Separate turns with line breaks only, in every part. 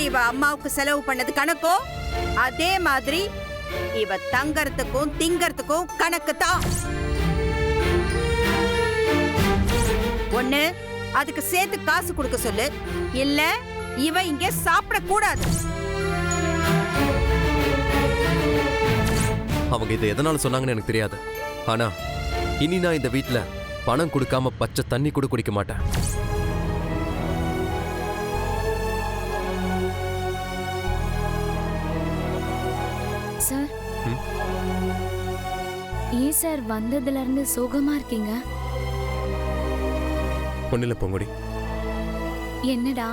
இவ அம்மாவுக்கு செலவு பண்ணது கணக்கோ அதே மாதிரி இவ தங்கறதுக்கும் திங்கறதுக்கும் கணக்கு தான். ஒண்ணு அதுக்கு சேர்த்து காசு கொடுக்க சொல்லு, இல்ல இவ இங்க சாப்பிட கூடாது.
அவங்க இதை எதனால சொன்னாங்கன்னு எனக்கு தெரியாது. ஆனா இனி நான் இந்த வீட்டுல பணம் கொடுக்காம பச்சை தண்ணி கூட குடிக்க மாட்டேன்.
சார், ஏன் சார் வந்ததுல இருந்து சோகமா இருக்கீங்க?
ஒண்ணுல பொங்குடி.
என்னடா,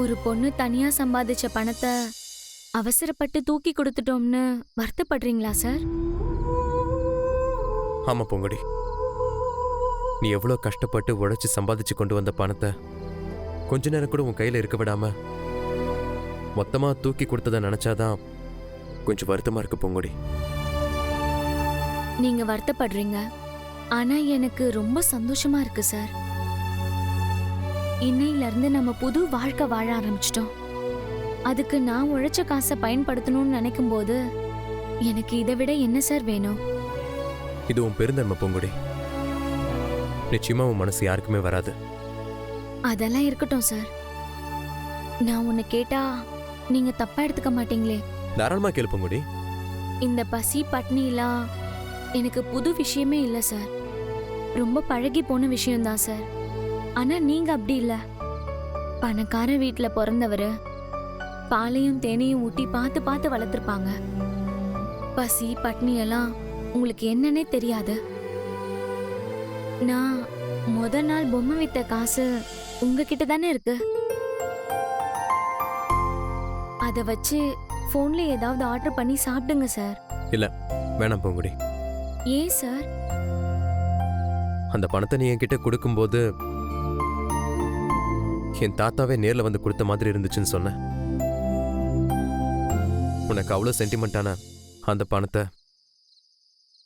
ஒரு பொண்ணு தனியா சம்பாதிச்ச பணத்தை அவசரப்பட்டு தூக்கி கொடுத்துட்டோம்னு வருத்தப்படுறீங்களா சார்?
ஆமா பொங்குடி, நீ எவ்வளவு கஷ்டப்பட்டு உழைச்சு சம்பாதிச்சு கொண்டு வந்த பணத்தை கொஞ்ச நேரம் கூட உன் கையில இருக்க விடாம மொத்தமா தூக்கி கொடுத்ததை நினைச்சாதான் கொஞ்சம் வருத்தமா இருக்கு பொங்குடி.
நீங்க வருத்தப்படுறீங்க, ஆனா எனக்கு ரொம்ப சந்தோஷமா இருக்கு சார். இன்னையில இருந்து நம்ம புது வாழ்க்கை வாழ ஆரம்பிச்சிட்டோம். அதுக்கு நான் உழைச்ச காசை பயன்படுத்தணும்னு நினைக்கும் போது எனக்கு இதை விட என்ன சார் வேணும்?
இது உன் பெருந்தன்மை பொங்குடி. நிச்சயமா உன் மனசு யாருக்குமே வராது.
அதெல்லாம் இருக்கட்டும் சார். நான் உன்னை கேட்டா நீங்க தப்பா எடுத்துக்க மாட்டீங்களே?
தாராளமா கேளு பொங்குடி.
இந்த பசி பட்னிலாம் எனக்கு புது விஷயமே இல்லை சார். ரொம்ப பழகி போன விஷயம்தான் சார். ஆனா நீங்க அப்படி இல்லை. பணக்கார வீட்டுல பிறந்தவர் பாலையும் தேனையும் ஊட்டி பார்த்து பார்த்து வளர்த்துருப்பாங்க. பசி பட்னி எல்லாம் உங்களுக்கு என்னன்னே தெரியாது. நான் முதல் நாள் பொம்மை வித்த காசு உங்ககிட்ட தானே இருக்கு. அதை வச்சு போன்ல ஏதாவது ஆர்டர் பண்ணி சாப்பிடுங்க சார்.
இல்ல வேணாம் பொங்குடி.
ஏன் சார்?
அந்த பணத்தை நீ என்கிட்ட கொடுக்கும்போது என் தாத்தாவே நேர்ல வந்து கொடுத்த மாதிரி இருந்துச்சுன்னு சொன்ன. உனக்கு அவ்வளவு சென்டிமெண்டான அந்த பணத்தை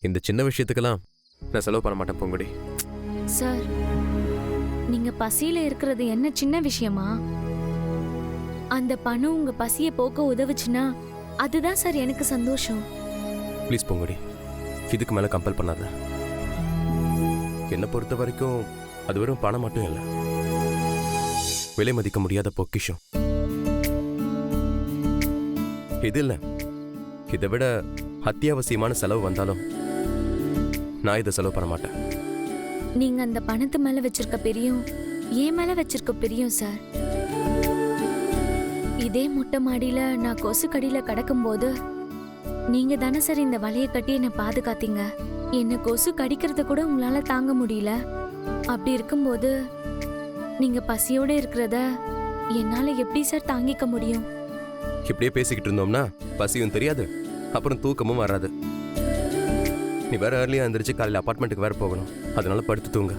இந்த சின்ன விஷயத்துக்கெல்லாம் நான் செலவு பண்ண மாட்டேன் பொங்குடி.
சார், நீங்க பசியில இருக்கிறது என்ன சின்ன விஷயமா? அந்த பணம் உங்க பசியை போக்க உதவுச்சுன்னா அதுதான் சார் எனக்கு சந்தோஷம்.
ப்ளீஸ் பொங்குடி, இதுக்கு மேல கம்பல் பண்ணாத. என்னை பொறுத்த வரைக்கும் அது வெறும் பணம் மட்டும் இல்லை, விலை மதிக்க முடியாத பொக்கிஷம். இது இல்ல, இதை விட அத்தியாவசியமான செலவு வந்தாலும் நான் இதை செலவு பண்ண மாட்டேன்.
நீங்க அந்த பணத்து மேல வச்சிருக்க பிரியம் ஏன் மேல வச்சிருக்க பிரியம் சார். இதே மொட்டை மாடியில நான் கொசு கடியில கிடக்கும் போது நீங்க தானே சார் இந்த வலையை கட்டி என்னை பாதுகாத்தீங்க. என்ன கொசு கடிக்கிறத கூட உங்களால தாங்க முடியல. அப்படி இருக்கும்போது நீங்க பசியோட இருக்கிறத என்னால எப்படி சார் தாங்கிக்க முடியும்?
இப்படியே பேசிக்கிட்டு இருந்தோம்னா பசியும் தெரியாது, அப்புறம் தூக்கமும் வராது. நீ வேற ஏர்லியா எழுந்திரிச்சு காலையில் அப்பார்ட்மெண்ட்டுக்கு வேற போகணும். அதனால படுத்து தூங்க.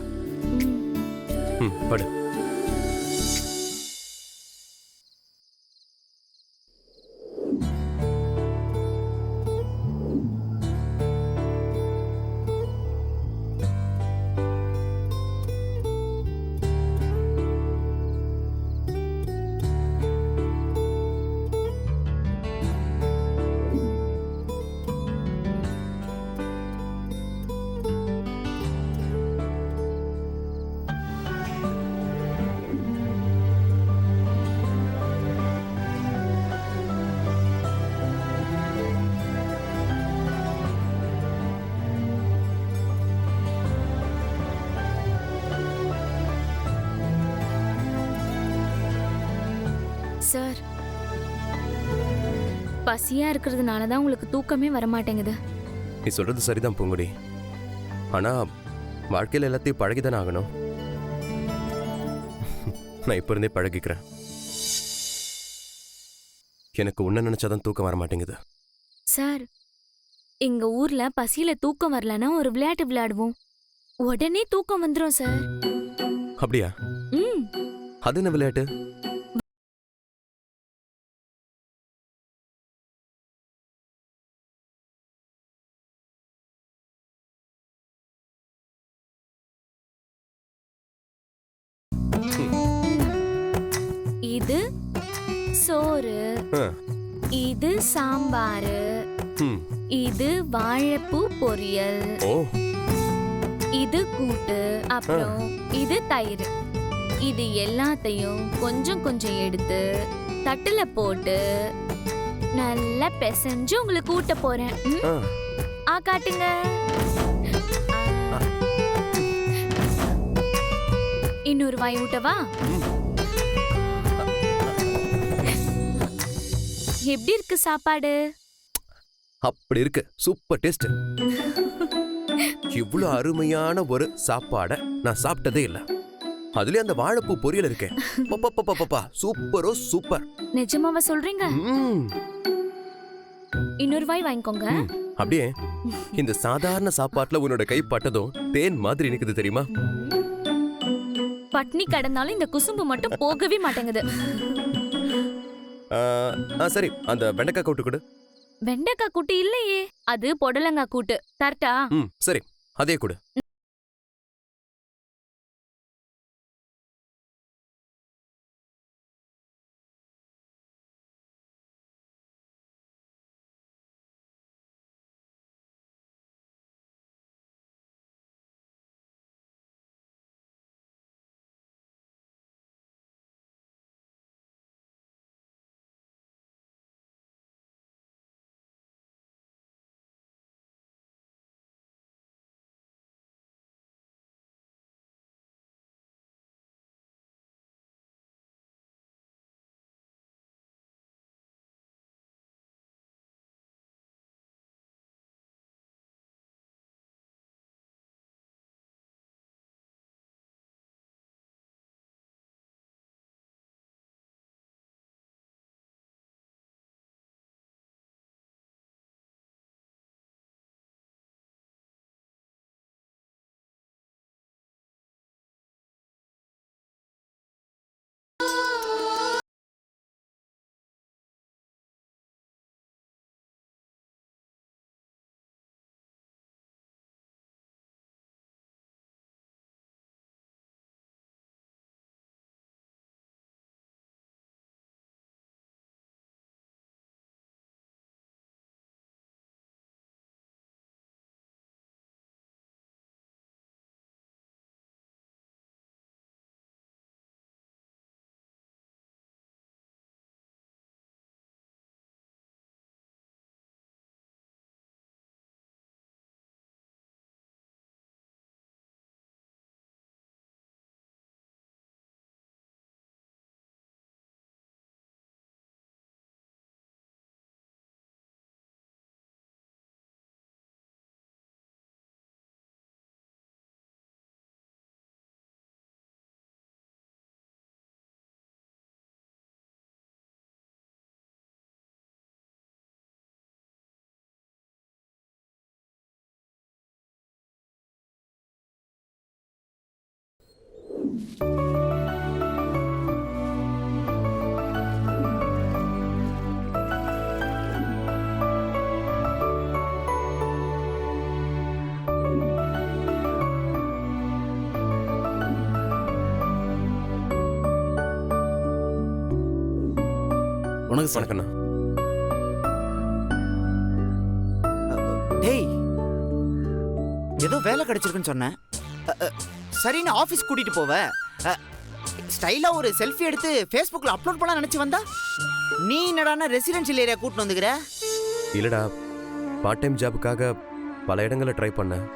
படு.
சார், பசியா இருக்கிறதுனால தான் உங்களுக்கு தூக்கமே வரமாட்டேங்குது.
நீ சொல்றது சரிதான் பூங்குடி, ஆனா வாழ்க்கையில் எல்லாத்தையும் பழகிதானே ஆகணும். நான் இப்ப இருந்தே பழகிக்கிறேன். எனக்கு உன்ன நினைச்சாதான் தூக்கம் வர மாட்டேங்குது.
சார், எங்க ஊர்ல பசியில தூக்கம் வரலன்னா ஒரு விளையாட்டு விளையாடுவோம், உடனே தூக்கம் வந்துரும் சார்.
அப்படியா? அது என்ன விளையாட்டு?
இது சோறு,
ஆ,
இது சாம்பாரு,
ம்,
இது வாழைப்பூ பொரியல்,
ஓ,
இது கூட்டு, அப்புறம் இது தயிர். இது எல்லாத்தையும் கொஞ்சம் கொஞ்சம் எடுத்து தட்டுல போட்டு நல்லா பிசைஞ்சு உங்களுக்கு ஊட்ட போறேன். ம்?
ஆ.
ஆ காட்டுங்க. இன்னொரு வாய் ஊட்டவா? எப்படி இருக்கு சாப்பாடு?
அப்படி இருக்கு, சூப்பர் டேஸ்ட். இவ்வளவு அருமையான ஒரு சாப்பாடை நான் சாப்பிட்டதே இல்ல. அதுலயே அந்த வாழைப்பூ பொரியல் இருக்கே, பப்பா சூப்பரோ சூப்பர்.
நிஜமாவா சொல்றீங்க?
ம்,
இன்னொரு வாய் வாங்கிக்கோங்க.
ம். அப்படியே இந்த சாதாரண சாப்பாட்டுல உன்னோட கை பட்டதும் தேன் மாதிரி இருக்குது தெரியுமா?
பட்னி கடந்தாலும் இந்த குசும்பு மட்டும் போகவே மாட்டேங்குது.
சரி, அந்த வெண்டைக்காய் கூட்டு கொடு.
வெண்டைக்காய் கூட்டு இல்லையே, அது பொடலங்காய் கூட்டு. தரட்டா?
ம், சரி, அதே கொடு.
உனக்கு
வணக்கண்ணா.
டேய், ஏதோ வேலை கிடைச்சிருக்குன்னு சொன்னேன். சரின்னு ஆஃபீஸ் கூட்டிட்டு போவ, ஸ்டைலா ஒரு செல்ஃபி எடுத்து ஃபேஸ்புக்கில் அப்லோட் பண்ண நினைச்சு வந்தா, நீ என்னடானா ரெசிடென்ஷியல் ஏரியா கூட்டிட்டு வந்துக்கிற?
இல்லடா, பார்ட் டைம் ஜாபுக்காக பல இடங்களை ட்ரை பண்ணேன்.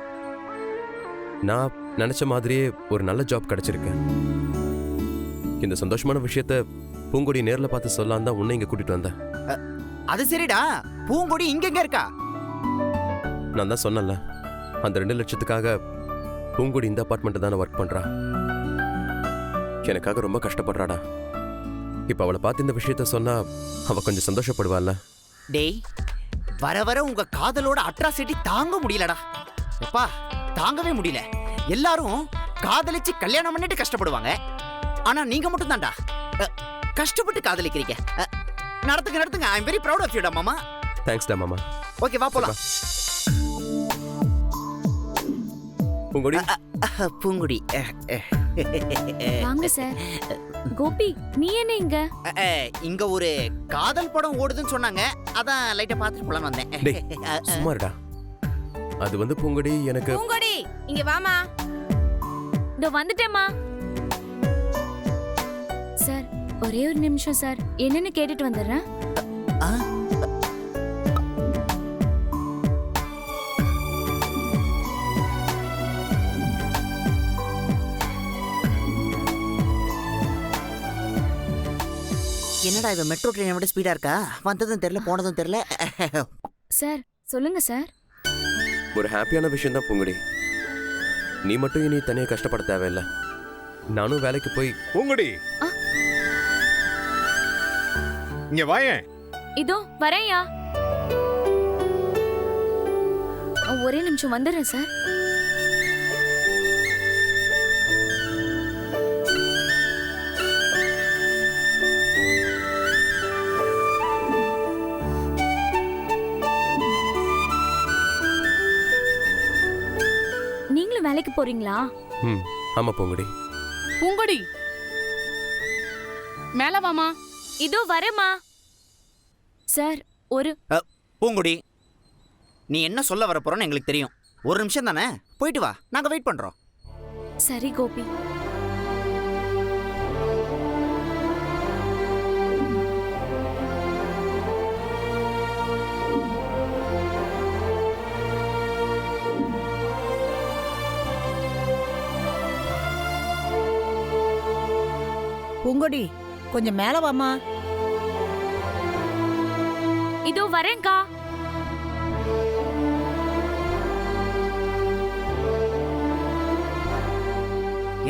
நான் நினைச்ச மாதிரியே ஒரு நல்ல ஜாப் கிடைச்சிருக்கேன். இந்த சந்தோஷமான விஷயத்த பூங்கொடி நேர்ல பார்த்து சொல்லலாம் தான் உன்னை இங்க கூட்டிட்டு வந்தேன்.
அது சரிடா, பூங்கொடி இங்க இருக்கா?
நான் தான் சொன்னல, அந்த 2 லட்சத்துக்காக பூங்கொடி இந்த அபார்ட்மெண்ட் தானே ஒர்க் பண்றா. எனக்காக ரொம்ப கஷ்டப்படுறாடா. இப்ப அவளை பார்த்து இந்த விஷயத்த சொன்னா அவ கொஞ்சம் சந்தோஷப்படுவாள்ல.
டேய், வர வர உங்க காதலோட அட்ராசிட்டி தாங்க முடியலடா. எப்பா, தாங்கவே முடியல. எல்லாரும் காதலிச்சு கல்யாணம் பண்ணிட்டு கஷ்டப்படுவாங்க, ஆனா நீங்க மட்டும் தான்டா கஷ்டப்பட்டு காதலிக்கிறீங்க. நடத்துங்க. I am very proud of you டா மாமா.
தேங்க்ஸ் டா மாமா.
ஓகே, வா போலாம்.
பூங்கொடி,
பூங்குடி
வாங்க சார். கோபி நீ என்ன இங்க?
இங்க ஒரு காதல் படம் ஓடுதுன்னு சொன்னாங்க, அதான் லைட்டா பார்த்துட்டு போலான்னு
டேய்,
வந்தேன்.
சும்மா இருடா. அது வந்து பூங்கொடி எனக்கு
பூங்கொடி இங்க வாமா.
இதோ வந்துட்டேம்மா. சார் ஒரே ஒரு நிமிஷம் சார், என்னன்னு கேட்டுட்டு வந்துடுறேன்.
ஆ? என்னடா இவன் மெட்ரோ ட்ரெயினை விட ஸ்பீடா இருக்கா? வந்ததும் தெரியல போனதும் தெரியல.
சார் சொல்லுங்க சார்.
ஒரு ஹாப்பியான விஷயம் தான் பூங்கொடி. நீ மட்டும் இனி தனியாக கஷ்டப்பட தேவையில்ல. நானும் வேலைக்கு போய்
பூங்கொடி
ஆ.
இங்க வாயேன்.
இதோ வரேன்யா. ஒரே நிமிஷம் வந்துடுறேன் சார். நீங்களும் வேலைக்கு போறீங்களா?
ம் ஆமா பூங்கொடி.
பூங்கொடி மேல வாமா.
இதோ வரேம்மா. சார் ஒரு
பூங்குடி, நீ என்ன சொல்ல வர போறோன்னு எங்களுக்கு தெரியும். ஒரு நிமிஷம் தானே, போயிட்டு வா, நாங்க வெயிட் பண்றோம்.
சரி கோபி.
பூங்கொடி கொஞ்சம் மேல வாமா.
இதோ வரேன்க்கா.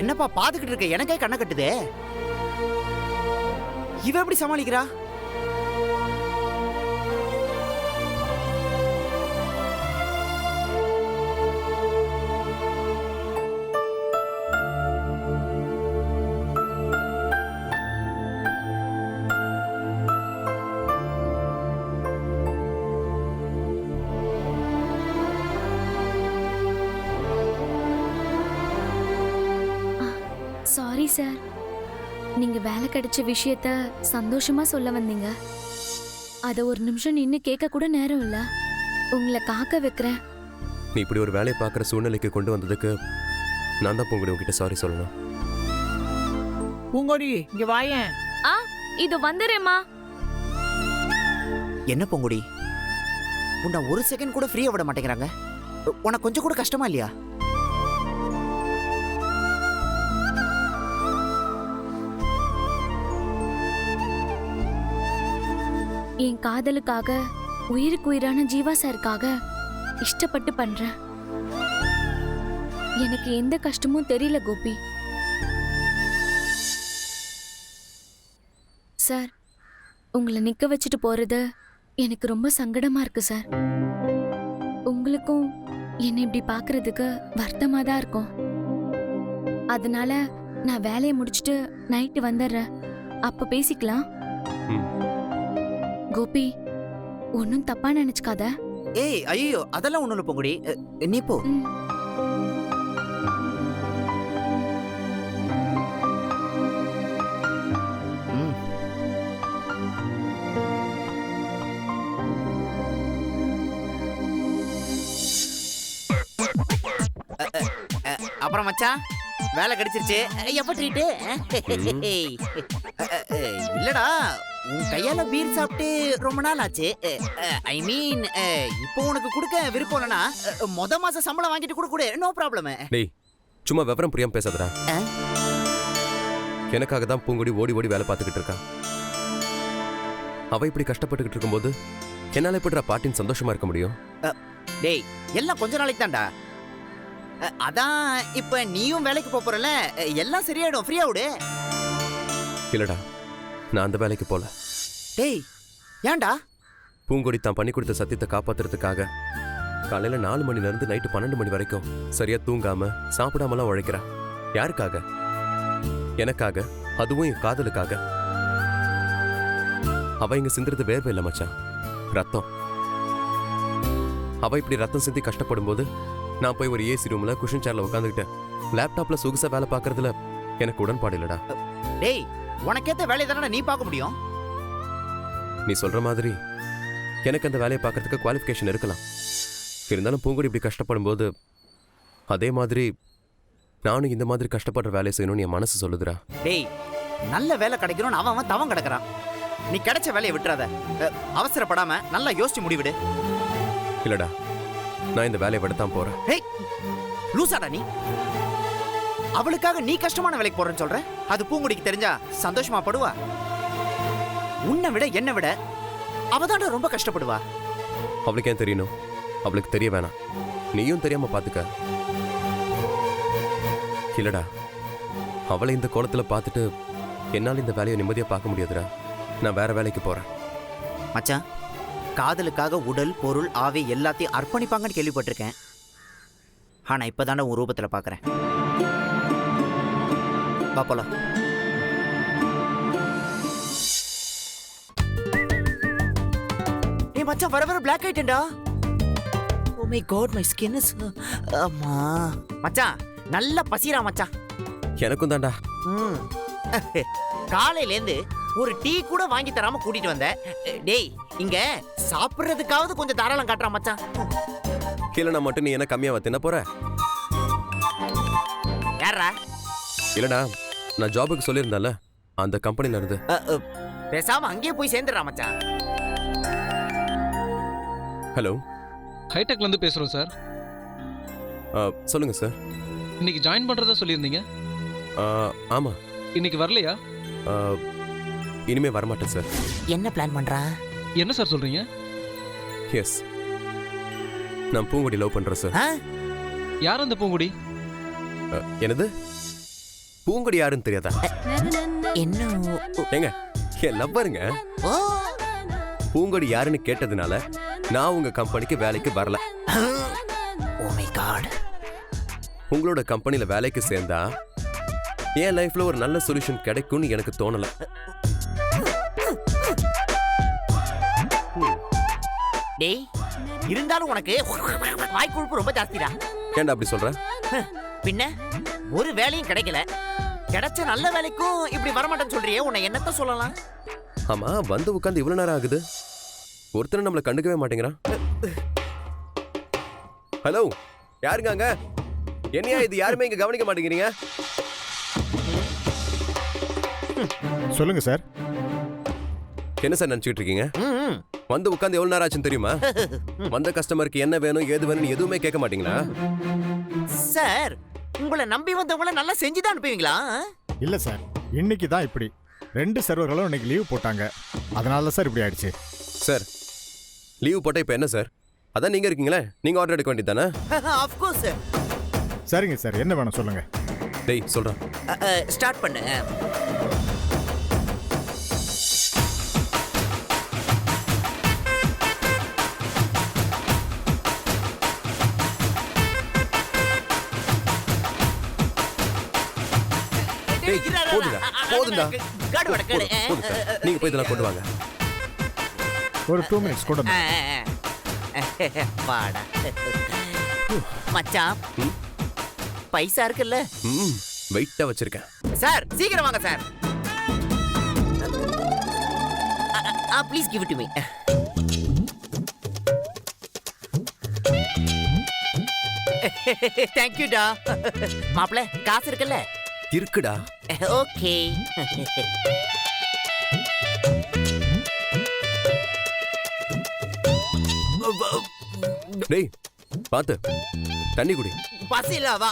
என்னப்பா பாத்துக்கிட்டு இருக்க? எனக்கே கண்ணை கட்டுதே. இவ எப்படி சமாளிக்கிறா?
Sorry sir. நீங்க வேலை கிடைச்ச விஷயத்த சந்தோஷமா சொல்ல வந்தீங்க. அத ஒரு நிமிஷம் நின்னு கேட்க கூட நேரம் இல்ல. உங்களை காக்க வைக்கிறேன்.
நீ இப்படி ஒரு வேலையை பார்க்குற சூழ்நிலைக்கு கொண்டு வந்ததுக்கு நான் தான் பூங்கொடி உங்ககிட்ட சாரி சொல்லணும்.
பூங்கொடி இங்க வாயேன்.
இது வந்துடுறேம்மா.
என்ன பூங்குடி, உன்னை ஒரு செகண்ட் கூட ஃப்ரீயா விட மாட்டேங்கிறாங்க. உனக்கு கொஞ்சம் கூட கஷ்டமா இல்லையா?
என் காதலுக்காக, உயிருக்கு உயிரான ஜீவா சாருக்காக இஷ்டப்பட்டு பண்றேன். எனக்கு எந்த கஷ்டமும் தெரியல கோபி. சார் உங்களை நிக்க வச்சுட்டு போறது எனக்கு ரொம்ப சங்கடமா இருக்கு சார். உங்களுக்கும் என்னை இப்படி பார்க்கறதுக்கு வருத்தமா தான் இருக்கும். அதனால நான் வேலையை முடிச்சுட்டு நைட்டு வந்துடுறேன். அப்ப பேசிக்கலாம். கோபி ஒன்னும் தப்பா நினைச்சுக்காத.
ஏய் ஐயோ, அதெல்லாம் ஒண்ணும் இல்ல பூங்குடி, நீ போ. அப்புறம் மச்சான் வேலை கிடைச்சிருச்சு. எப்ப ட்ரீட்டு? இல்லடா, உன் கையால பீர் சாப்பிட்டு ரொம்ப நாள் ஆச்சு. ஐ மீன் இப்போ உனக்கு கொடுக்க விருப்பம் இல்லைனா மொத மாசம் சம்பளம் வாங்கிட்டு கூட கொடு, நோ ப்ராப்ளம்.
டேய் சும்மா விவரம் புரியாம பேசாதடா. எனக்காக தான் பூங்கொடி ஓடி ஓடி வேலை பார்த்துக்கிட்டு இருக்கா. அவ இப்படி கஷ்டப்பட்டுக்கிட்டு இருக்கும்போது என்னால எப்படிடா பாட்டின் சந்தோஷமா இருக்க முடியும்?
டேய் எல்லாம் கொஞ்ச நாளைக்கு தான்டா. அதான் இப்ப நீயும் வேலைக்கு போறல, எல்லாம் சரியாயிடும். ஃப்ரீயா விடு.
இல்லடா, நான் அந்த வேலைக்கு போல.
டேய் ஏன்டா?
பூங்கொடி தான் பண்ணி கொடுத்த சத்தியத்தை காப்பாத்துறதுக்காக காலையில 4 மணில இருந்து நைட்டு 12 மணி வரைக்கும் சரியா தூங்காம சாப்பிடாமலாம் உழைக்கிறா. யாருக்காக? எனக்காக, அதுவும் என் காதலுக்காக. அவ இங்க சிந்துறது வேர்வை இல்ல மச்சான், ரத்தம். அவ இப்படி ரத்தம் சிந்தி கஷ்டப்படும் போது நான் போய் ஒரு ஏசி ரூம்ல குஷன் சேர்ல உட்காந்துக்கிட்டேன் லேப்டாப்ல சொகுசா வேலை பார்க்கறதுல எனக்கு உடன்பாடு இல்லடா.
டேய் உனக்கேத்த வேலையை தானே நீ பார்க்க முடியும்.
நீ சொல்ற மாதிரி எனக்கு அந்த வேலையை பார்க்கறதுக்கு குவாலிஃபிகேஷன் இருக்கலாம். இருந்தாலும் பூங்குடி இப்படி கஷ்டப்படும் போது அதே மாதிரி நானும் இந்த மாதிரி கஷ்டப்படுற வேலையை செய்யணும்னு என் மனசு சொல்லுதுடா.
டேய் நல்ல வேலை கிடைக்கணும்னு அவன் தவம் கிடக்குறான். நீ கிடைச்ச வேலையை விட்டுறாத. அவசரப்படாம நல்லா யோசிச்சு முடிவிடு.
இல்லடா, நான் இந்த வேலையை விடத்தான் போறேன்.
டேய் லூசாடா நீ. அவளுக்காக நீ கஷ்டமான வேலைக்கு போறேன்னு சொல்ற. அது பூங்குடிக்கு தெரிஞ்சா சந்தோஷமா படுவா? உன்னை விட என்னை விட அவதான்டா ரொம்ப கஷ்டப்படுவா.
அவளுக்கு ஏன் தெரியணும்? அவளுக்கு தெரிய வேணாம். நீயும் தெரியாம பாத்துக்க. இல்லடா, அவளை இந்த கோலத்துல பார்த்துட்டு என்னால் இந்த வேலையை நிம்மதியா பார்க்க முடியாதுடா. நான் வேற வேலைக்கு போறேன்.
மச்சான், காதலுக்காக உடல் பொருள் ஆவி எல்லாத்தையும் அர்ப்பணிப்பாங்கன்னு கேள்விப்பட்டிருக்கேன். ஆனா இப்பதானே உன் ரூபத்துல பாக்குறேன். பாப்பலாம். ஏ மச்சான், வர வர பிளாக் ஆயிட்டேன்டா. Oh my God, my skin is அம்மா. மச்சான் நல்ல பசிரா மச்சான்.
எனக்கும் தான்டா.
காலையில இருந்து ஒரு டீ கூட வாங்கி தராம கூட்டிட்டு வந்த. டேய் இங்க சாப்பிடுறதுக்காவது கொஞ்சம் தாராளம் காட்டுறா மச்சான்.
இல்லைனா மட்டும் நீ என்ன கம்மியா தின்ன போற?
யாரா?
இல்லடா, நான் ஜாபுக்கு சொல்லியிருந்தேன்ல, அந்த கம்பெனில இருந்து.
பேசாம அங்கேயே போய் சேர்ந்துடுறா மச்சான்.
ஹலோ,
ஹைடெக்ல இருந்து பேசுறோம் சார்.
சொல்லுங்க சார்.
இன்னைக்கு ஜாயின் பண்றதா சொல்லியிருந்தீங்க.
ஆமா.
இன்னைக்கு வரலையா?
இனிமே வரமாட்டேன் சார்.
என்ன பிளான் பண்றா?
என்ன சார் சொல்றீங்க?
எஸ், நான் பூங்குடி லவ் பண்றேன் சார்.
யார் அந்த பூங்குடி?
என்னது? பூங்குடி யாருன்னு தெரியாதா?
என்ன
ஏங்க, என் லவ்வருங்க. பூங்குடி யாருன்னு கேட்டதுனால நான் உங்க கம்பெனிக்கு வேலைக்கு வரல.
Oh my God.
உங்களோட கம்பெனில வேலைக்கு சேர்ந்தா என் லைஃப்ல ஒரு நல்ல சொல்யூஷன் கிடைக்கும்னு எனக்கு தோணல.
டேய் இருந்தாலும் உனக்கு வாய் கொழுப்பு ரொம்ப ஜாஸ்திடா.
ஏன்டா அப்படி சொல்ற?
பின்ன ஒரு வேலையும் கிடைக்கல, கிடைச்ச நல்ல வேலைக்கும் இப்படி வரமாட்டேன்னு சொல்றியே, உன்னை என்னத்த சொல்லலாம்?
ஆமா, வந்து உட்காந்து இவ்வளவு நேரம் ஆகுது, ஒருத்தர் நம்மள கண்டுக்கவே மாட்டேங்கிறான். ஹலோ, யாருங்க அங்க? என்னையா இது யாருமே இங்க கவனிக்க மாட்டேங்கிறீங்க?
சொல்லுங்க சார்.
என்ன சார் நினைச்சிட்டு இருக்கீங்க? வந்து உட்காந்து எவ்வளவு நேரம் ஆச்சுன்னு தெரியுமா? வந்த கஸ்டமருக்கு என்ன வேணும் ஏது வேணும்னு எதுவுமே கேட்க மாட்டீங்களா?
சார், உங்களை நம்பி வந்தவங்கள நல்லா செஞ்சுதான் அனுப்புவீங்களா?
இல்ல சார், இன்னைக்கு தான் இப்படி 2 சர்வர்களும் இன்னைக்கு லீவ் போட்டாங்க. அதனால சார் இப்படி ஆயிடுச்சு.
சார், லீவ் போட்டா இப்ப என்ன சார்? அதான் நீங்க இருக்கீங்களே, நீங்க ஆர்டர் எடுக்க வேண்டியதானே?
Of course sir.
சரிங்க சார், என்ன வேணும் சொல்லுங்க.
டேய் சொல்றேன்.
ஸ்டார்ட் பண்ணு.
போதுடா, போதுடா. நீங்க போய் இதெல்லாம் கொண்டு வாங்க.
ஒரு 2 மினிட்ஸ் கொண்டு வந்து.
வாடா மச்சான், பைசா இருக்குல்ல?
வெயிட்டா வச்சிருக்கேன்.
சார் சீக்கிரம் வாங்க sir. Please give it to me. Thank you டா. மாப்ள, காசு இருக்குல்ல?
இருக்குடா.
ஓகே.
டேய் பாத்து, தண்ணி குடி.
பசில வா.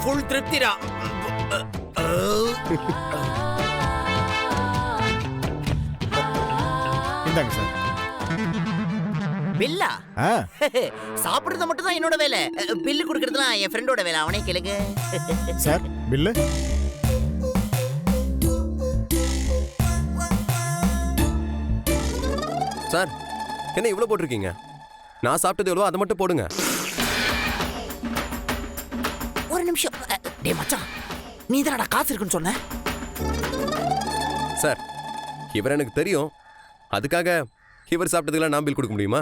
ஃபுல் திருப்திடா.
இந்தாங்க சார்.
பில்லா
ஆ
சாப்பிடுறது மட்டும் தான் என்னோட வேலை. பில்லு கொடுக்கறதுலாம் என் ஃப்ரெண்டோட வேலை. அவனே கேளுங்க.
Sir bill.
சார் என்ன இவ்வளோ போட்டிருக்கீங்க? நான் சாப்பிட்டது எவ்வளோ அதை மட்டும் போடுங்க.
ஒரு நிமிஷம். டேய் மச்சான், நீ தானடா காசு இருக்குன்னு சொன்ன?
சார் இவர் எனக்கு தெரியும், அதுக்காக இவர் சாப்பிட்டதுக்கெல்லாம் நான் பில் கொடுக்க முடியுமா?